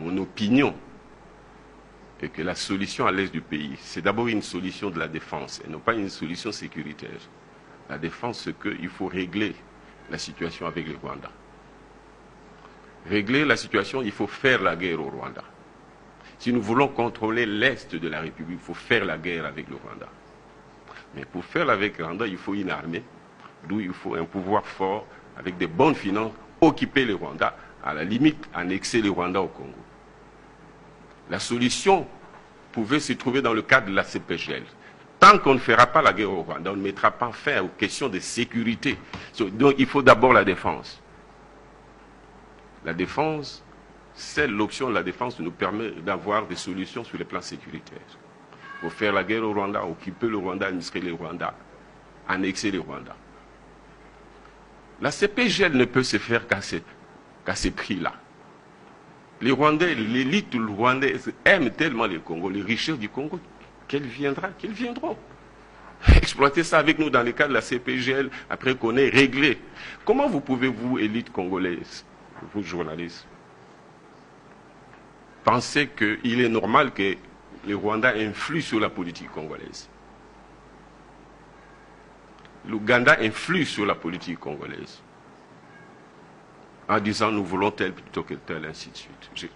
mon opinion est que la solution à l'est du pays, c'est d'abord une solution de la défense, et non pas une solution sécuritaire. La défense, c'est qu'il faut régler la situation avec le Rwanda. Régler la situation, il faut faire la guerre au Rwanda. Si nous voulons contrôler l'est de la République, il faut faire la guerre avec le Rwanda. Mais pour faire avec le Rwanda, il faut une armée, d'où il faut un pouvoir fort, avec des bonnes finances, occuper le Rwanda, à la limite, annexer le Rwanda au Congo. La solution pouvait se trouver dans le cadre de la CPGL. Tant qu'on ne fera pas la guerre au Rwanda, on ne mettra pas fin aux questions de sécurité. Donc il faut d'abord la défense. La défense, seule l'option de la défense nous permet d'avoir des solutions sur le plan sécuritaire. Il faut faire la guerre au Rwanda, occuper le Rwanda, administrer le Rwanda, annexer le Rwanda. La CPGL ne peut se faire qu'à ces prix-là. Les Rwandais, l'élite rwandaise aime tellement le Congo, les richesses du Congo, qu'elles viendront. Exploiter ça avec nous dans le cadre de la CPGL, après qu'on ait réglé. Comment vous pouvez, vous, élite congolaise, vous journalistes, penser qu'il est normal que le Rwanda influe sur la politique congolaise? L'Ouganda influe sur la politique congolaise en disant nous voulons tel plutôt que tel, ainsi de suite.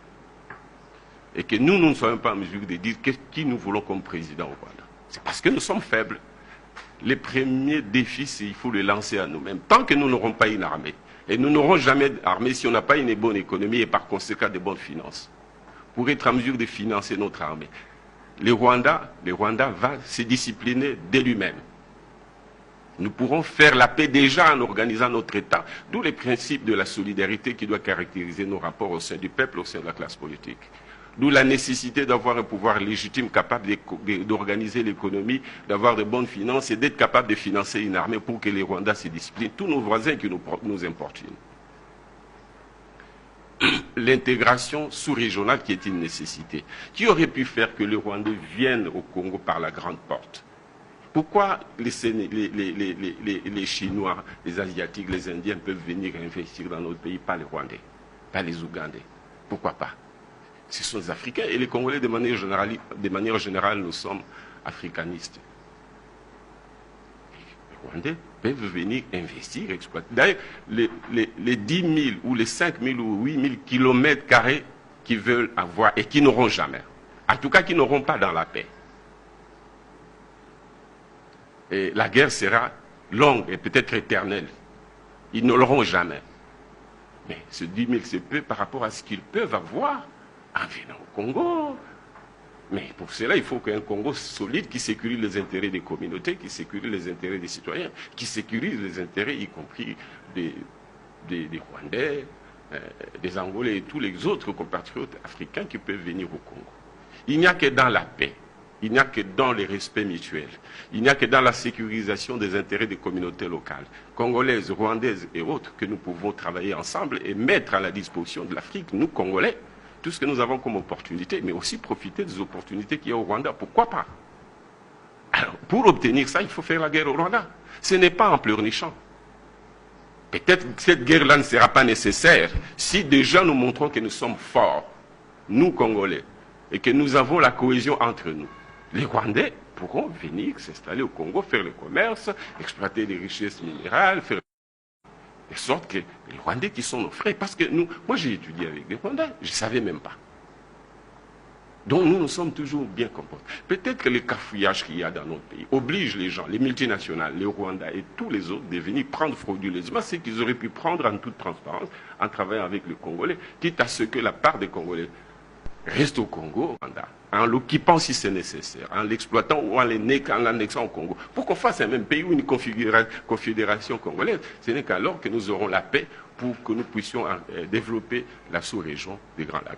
Et que nous ne sommes pas en mesure de dire qui nous voulons comme président au Rwanda. C'est parce que nous sommes faibles. Les premiers défis, il faut les lancer à nous-mêmes. Tant que nous n'aurons pas une armée, et nous n'aurons jamais d'armée si on n'a pas une bonne économie et par conséquent de bonnes finances, pour être en mesure de financer notre armée. Le Rwanda va se discipliner de lui-même. Nous pourrons faire la paix déjà en organisant notre État, d'où les principes de la solidarité qui doit caractériser nos rapports au sein du peuple, au sein de la classe politique. D'où la nécessité d'avoir un pouvoir légitime capable d'organiser l'économie, d'avoir de bonnes finances et d'être capable de financer une armée pour que les Rwandais se disciplinent, tous nos voisins qui nous importunent. L'intégration sous-régionale qui est une nécessité. Qui aurait pu faire que les Rwandais viennent au Congo par la grande porte? Pourquoi les Chinois, les Asiatiques, les Indiens peuvent venir investir dans notre pays, pas les Rwandais, pas les Ougandais? Pourquoi pas? Ce sont les Africains et les Congolais, de manière générale, nous sommes africanistes. Les Rwandais peuvent venir investir, exploiter. D'ailleurs, les 10 000 ou les 5 000 ou 8 000 kilomètres carrés qu'ils veulent avoir et qui n'auront jamais, en tout cas qui n'auront pas dans la paix. Et la guerre sera longue et peut-être éternelle. Ils ne l'auront jamais. Mais ce 10 000, c'est peu par rapport à ce qu'ils peuvent avoir en venant au Congo. Mais pour cela, il faut qu'un Congo solide qui sécurise les intérêts des communautés, qui sécurise les intérêts des citoyens, qui sécurise les intérêts, y compris des Rwandais, des Angolais et tous les autres compatriotes africains qui peuvent venir au Congo. Il n'y a que dans la paix. Il n'y a que dans les respects mutuels. Il n'y a que dans la sécurisation des intérêts des communautés locales, congolaises, rwandaises et autres, que nous pouvons travailler ensemble et mettre à la disposition de l'Afrique, nous, Congolais, tout ce que nous avons comme opportunité, mais aussi profiter des opportunités qu'il y a au Rwanda. Pourquoi pas? Alors, pour obtenir ça, il faut faire la guerre au Rwanda. Ce n'est pas en pleurnichant. Peut-être que cette guerre-là ne sera pas nécessaire si déjà nous montrons que nous sommes forts, nous, Congolais, et que nous avons la cohésion entre nous. Les Rwandais pourront venir s'installer au Congo, faire le commerce, exploiter les richesses minérales, faire de sorte que les Rwandais qui sont nos frères, parce que nous, moi j'ai étudié avec des Rwandais, je ne savais même pas. Donc nous sommes toujours bien comportés. Peut-être que le cafouillage qu'il y a dans notre pays oblige les gens, les multinationales, les Rwandais et tous les autres de venir prendre frauduleusement ce qu'ils auraient pu prendre en toute transparence en travaillant avec les Congolais, quitte à ce que la part des Congolais reste au Congo, en l'occupant si c'est nécessaire, en l'exploitant ou en l'annexant au Congo. Pour qu'on fasse un même pays ou une confédération congolaise, ce n'est qu'alors que nous aurons la paix pour que nous puissions développer la sous-région des Grands Lacs.